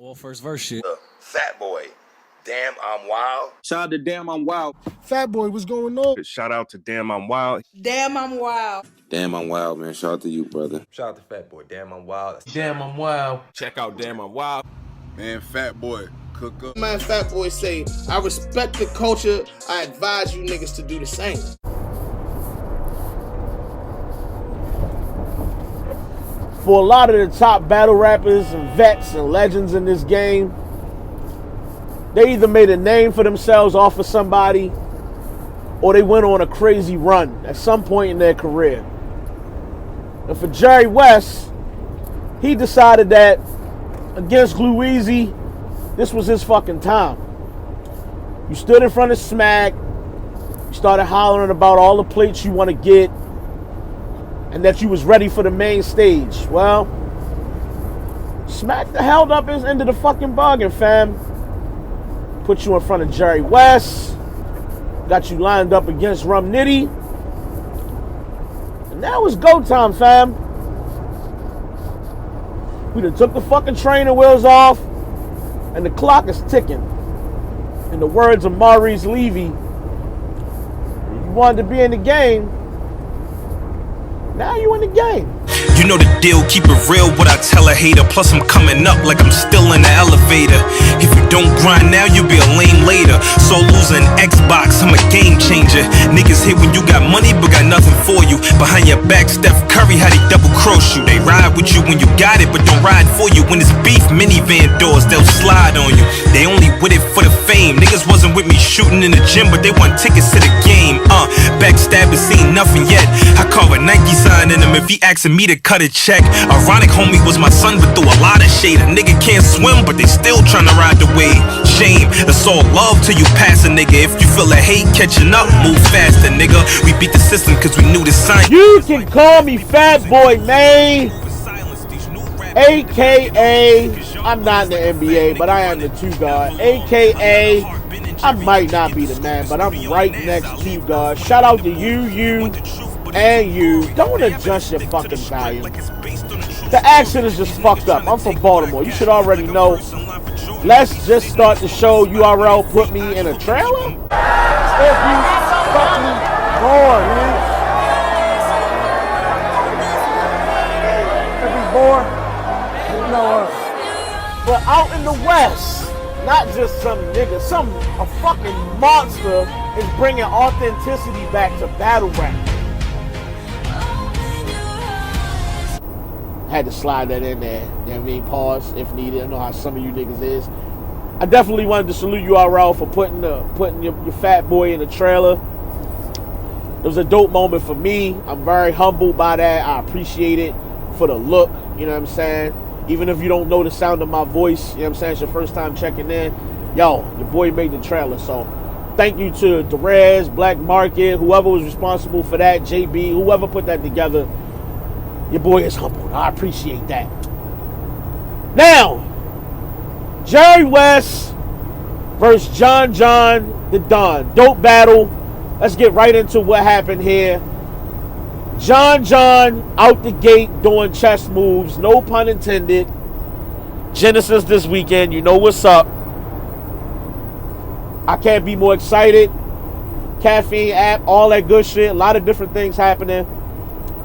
Well, first verse shit. Fat Boy, Damn I'm Wild. Shout out to Damn I'm Wild. Fat Boy, what's going on? Shout out to Damn I'm Wild. Damn I'm Wild. Damn I'm Wild, man. Shout out to you, brother. Shout out to Fat Boy, Damn I'm Wild. Damn I'm Wild. Check out Damn I'm Wild. Man, Fat Boy, cook up. Man, Fat Boy say, I respect the culture. I advise you niggas to do the same. For a lot of the top battle rappers and vets and legends in this game, they either made a name for themselves off of somebody or they went on a crazy run at some point in their career. And for Jerry West, he decided that against Gluezy, this was his fucking time. You stood in front of Smack, you started hollering about all the plates you want to get, and that you was ready for the main stage. Well, Smack held up his end of the fucking bargain, fam. Put you in front of Jerry West, got you lined up against Rum Nitty, and now it's go time, fam. We done took the fucking training wheels off, and the clock is ticking. In the words of Maurice Levy, you wanted to be in the game, now you in the game. You know the deal, keep it real, what I tell a hater. Plus I'm coming up like I'm still in the elevator. If you don't grind now, you'll be a lame later. So losing Xbox, I'm a game changer. Niggas hate when you got money but got nothing for you. Behind your back, Steph Curry, how they double cross you. They ride with you when you got it, but don't ride for you. When it's beef, minivan doors, they'll slide on you. They only with it for the fame. Niggas wasn't with me shooting in the gym, but they want tickets to the game. Backstabbers seen nothing yet. I carve a Nike sign in him if he asking me to cut a check. Ironic homie was my son, but threw a lot of shade. A nigga can't swim, but they still tryna ride the wave. Shame, it's all love till you pass a nigga. If you feel the hate catching up, move faster, nigga. We beat the system cause we knew the sign. You can call me Fat Boy, man. AKA, I'm not in the NBA, but I am the two guard. AKA, I might not be the man, but I'm right next to God. Shout out to you, and you. Don't adjust your fucking volume. The accent is just fucked up. I'm from Baltimore. You should already know. Let's just start the show. URL put me in a trailer? If you fucking born, man. If you born, you know, but out in the West, not just some nigga, a fucking monster is bringing authenticity back to battle rap. Had to slide that in there. You know what I mean? Pause if needed. I know how some of you niggas is. I definitely wanted to salute URL for putting your Fat Boy in the trailer. It was a dope moment for me. I'm very humbled by that. I appreciate it for the look. You know what I'm saying? Even if you don't know the sound of my voice, you know what I'm saying? It's your first time checking in. Yo, your boy made the trailer. So thank you to Derez, Black Market, whoever was responsible for that, JB, whoever put that together. Your boy is humbled. I appreciate that. Now, Jerry West versus John the Don. Dope battle. Let's get right into what happened here. John out the gate doing chess moves. No pun intended. Genesis this weekend. You know what's up. I can't be more excited. Caffeine app, all that good shit. A lot of different things happening.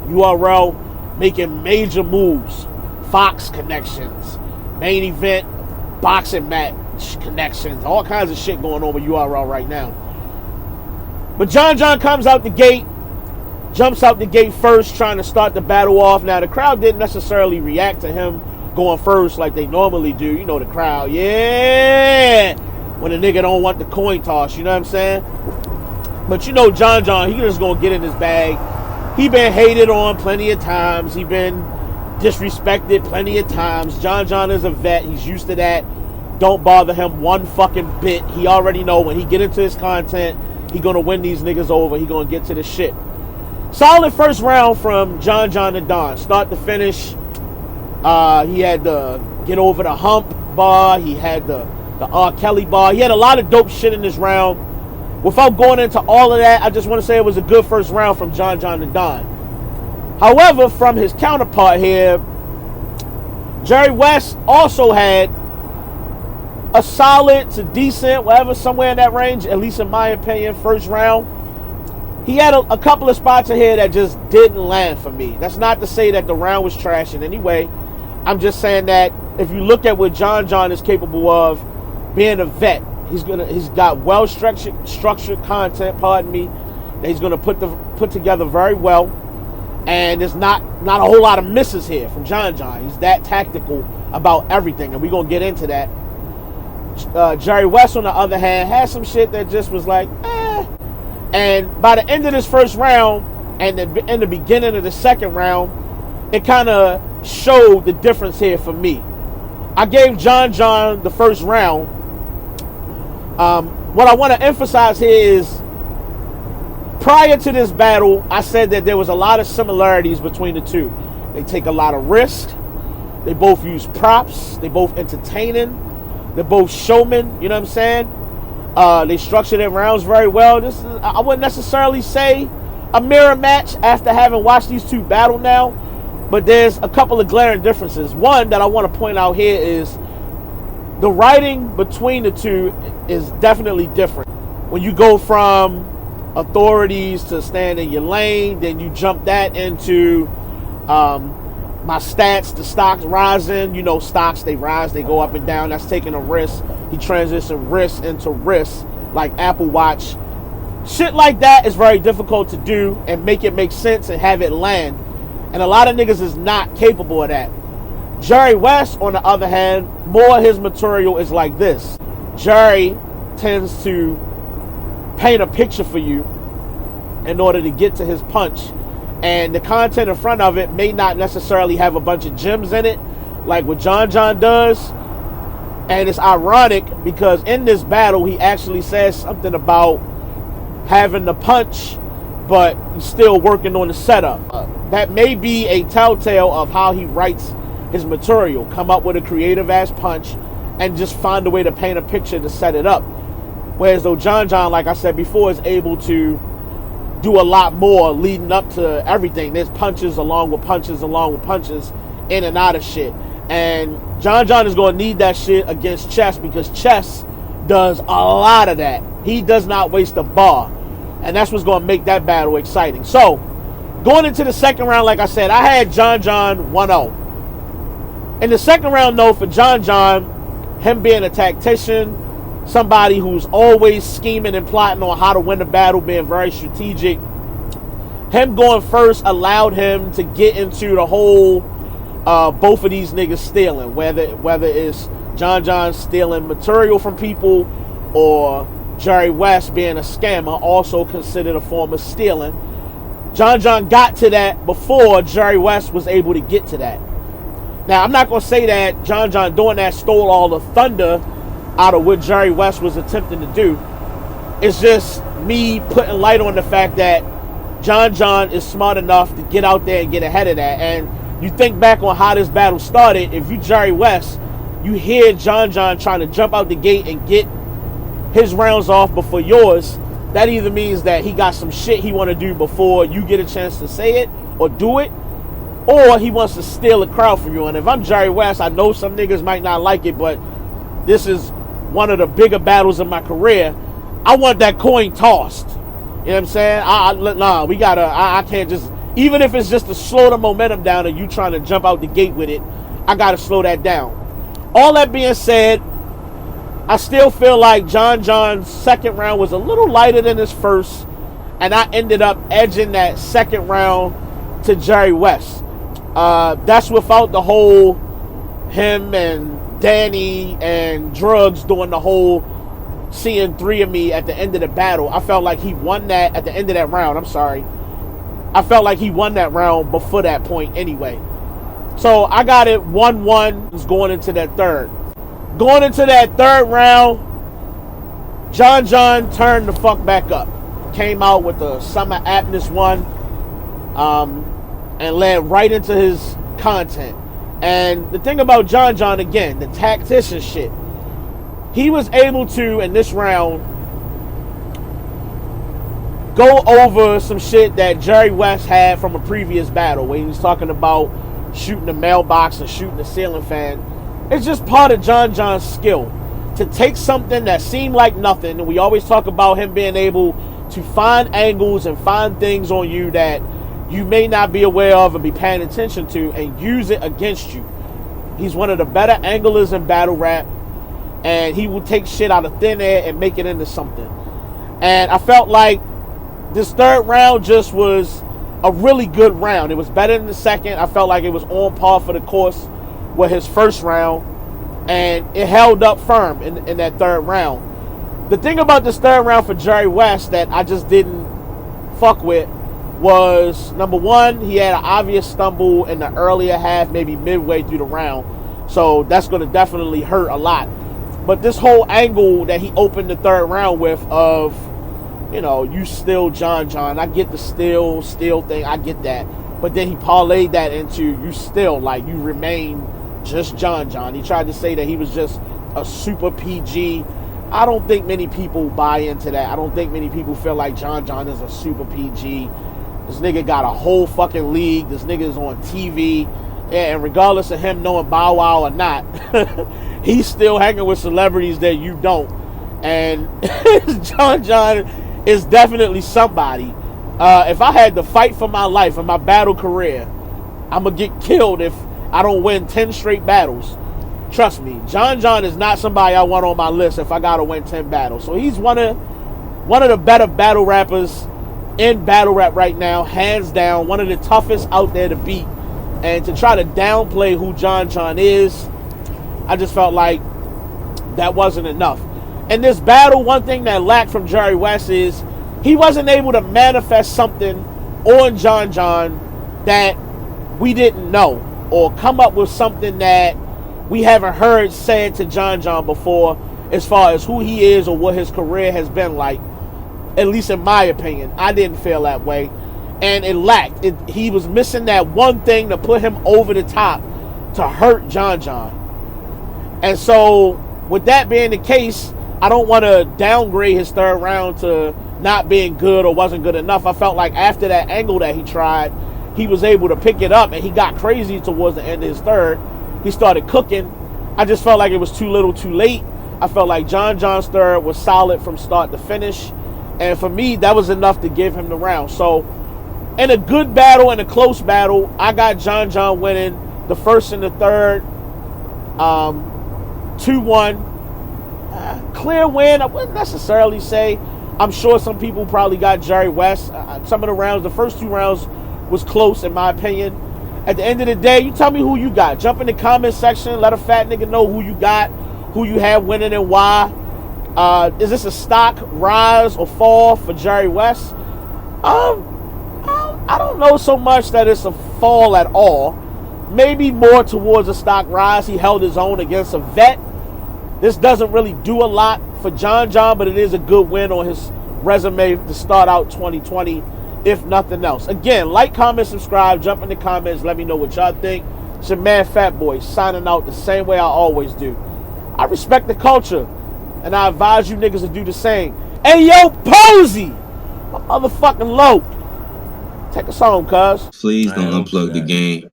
URL making major moves. Fox connections. Main event. Boxing match connections. All kinds of shit going on with URL right now. But John comes out the gate. Jumps out the gate first, trying to start the battle off. Now, the crowd didn't necessarily react to him going first like they normally do. You know the crowd. Yeah! When a nigga don't want the coin toss. You know what I'm saying? But you know John, he just gonna get in his bag. He been hated on plenty of times. He been disrespected plenty of times. John is a vet. He's used to that. Don't bother him one fucking bit. He already know when he get into his content, he gonna win these niggas over. He gonna get to the shit. Solid first round from John the Don. Start to finish. He had the get over the hump bar. He had the R. Kelly bar. He had a lot of dope shit in this round. Without going into all of that, I just want to say it was a good first round from John the Don. However, from his counterpart here, Jerry West also had a solid to decent, whatever, somewhere in that range, at least in my opinion, first round. He had a couple of spots in here that just didn't land for me. That's not to say that the round was trash in any way. I'm just saying that if you look at what John is capable of, being a vet, he's got well structured content, pardon me, that he's gonna put together very well. And there's not a whole lot of misses here from John. He's that tactical about everything, and we're gonna get into that. Jerry West, on the other hand, had some shit that just was like, eh. And by the end of this first round and in the beginning of the second round, it kind of showed the difference here for me. I gave John the first round. What I want to emphasize here is, prior to this battle, I said that there was a lot of similarities between the two. They take a lot of risk. They both use props. They both entertaining. They're both showmen. You know what I'm saying? They structure their rounds very well. I wouldn't necessarily say a mirror match after having watched these two battle now, but there's a couple of glaring differences. One that I want to point out here is the writing between the two is definitely different. When you go from authorities to stand in your lane, then you jump that into my stats, the stocks rising. You know, stocks, they rise, they go up and down. That's taking a risk. He transitioned risk into risk, like Apple Watch. Shit like that is very difficult to do and make it make sense and have it land. And a lot of niggas is not capable of that. Jerry West, on the other hand, more of his material is like this. Jerry tends to paint a picture for you in order to get to his punch. And the content in front of it may not necessarily have a bunch of gems in it, like what John does. And it's ironic because in this battle, he actually says something about having the punch, but he's still working on the setup. That may be a telltale of how he writes his material. Come up with a creative ass punch and just find a way to paint a picture to set it up. Whereas though John, like I said before, is able to do a lot more leading up to everything. There's punches along with punches in and out of shit. And John is going to need that shit against Chess, because Chess does a lot of that. He does not waste a bar. And that's what's going to make that battle exciting. So, going into the second round, like I said, I had John 1-0. In the second round, though, for John, him being a tactician, somebody who's always scheming and plotting on how to win the battle, being very strategic, him going first allowed him to get into the whole both of these niggas stealing, whether it's John stealing material from people or Jerry West being a scammer, also considered a form of stealing. John got to that before Jerry West was able to get to that. Now, I'm not going to say that John doing that stole all the thunder out of what Jerry West was attempting to do. It's just me putting light on the fact that John is smart enough to get out there and get ahead of that. And you think back on how this battle started, if you Jerry West, you hear John trying to jump out the gate and get his rounds off before yours, that either means that he got some shit he want to do before you get a chance to say it or do it, or he wants to steal a crowd from you. And if I'm Jerry West, I know some niggas might not like it, but this is one of the bigger battles of my career. I want that coin tossed. You know what I'm saying? I can't just, even if it's just to slow the momentum down and you trying to jump out the gate with it, I got to slow that down. All that being said, I still feel like John's second round was a little lighter than his first, and I ended up edging that second round to Jerry West. That's without the whole him and Danny and Drugs doing the whole seeing three of me at the end of the battle. I felt like he won that at the end of that round. I'm sorry. I felt like he won that round before that point anyway. So I got it 1-1 going into that third. Going into that third round, John turned the fuck back up. Came out with the Summer Aptness one, and led right into his content. And the thing about John again, the tactician shit, he was able to, in this round, go over some shit that Jerry West had from a previous battle, where he was talking about shooting the mailbox and shooting the ceiling fan. It's just part of John's skill. to take something that seemed like nothing, and we always talk about him being able to find angles and find things on you that you may not be aware of and be paying attention to, and use it against you. He's one of the better anglers in battle rap, and he will take shit out of thin air and make it into something. And I felt like this third round just was a really good round. It was better than the second. I felt like it was on par for the course with his first round, and it held up firm in that third round. The thing about this third round for Jerry West that I just didn't fuck with was, number one, he had an obvious stumble in the earlier half, maybe midway through the round. So that's going to definitely hurt a lot. But this whole angle that he opened the third round with of, you know, you still John. I get the still thing. I get that. But then he parlayed that into you still, like, you remain just John. He tried to say that he was just a super PG. I don't think many people buy into that. I don't think many people feel like John is a super PG. This nigga got a whole fucking league. This nigga is on TV. And regardless of him knowing Bow Wow or not, he's still hanging with celebrities that you don't. And John is definitely somebody. If I had to fight for my life and my battle career, I'm going to get killed if I don't win 10 straight battles. Trust me, John is not somebody I want on my list if I got to win 10 battles. So he's one of the better battle rappers in battle rap right now, hands down, one of the toughest out there to beat. And to try to downplay who John is, I just felt like that wasn't enough. In this battle, one thing that lacked from Jerry West is he wasn't able to manifest something on John that we didn't know, or come up with something that we haven't heard said to John before as far as who he is or what his career has been like. At least in my opinion, I didn't feel that way. And it lacked. He was missing that one thing to put him over the top to hurt John. And so, with that being the case, I don't want to downgrade his third round to not being good or wasn't good enough. I felt like after that angle that he tried, he was able to pick it up, and he got crazy towards the end of his third. He started cooking. I just felt like it was too little too late. I felt like John's third was solid from start to finish. And for me, that was enough to give him the round. So, in a good battle, in a close battle, I got John winning the first and the third, 2-1. Clear win, I wouldn't necessarily say. I'm sure some people probably got Jerry West. Some of the rounds, the first 2 rounds was close in my opinion. At the end of the day, you tell me who you got. Jump in the comment section. Let a fat nigga know who you got, who you have winning and why. Is this a stock rise or fall for Jerry West? I don't know so much that it's a fall at all. Maybe more towards a stock rise. He held his own against a vet. This doesn't really do a lot for John, but it is a good win on his resume to start out 2020, if nothing else. Again, like, comment, subscribe, jump in the comments, let me know what y'all think. It's your man Fat Boy signing out the same way I always do. I respect the culture, and I advise you niggas to do the same. Hey, yo, Posey! My motherfucking low. Take us home, cuz. Please don't unplug the game.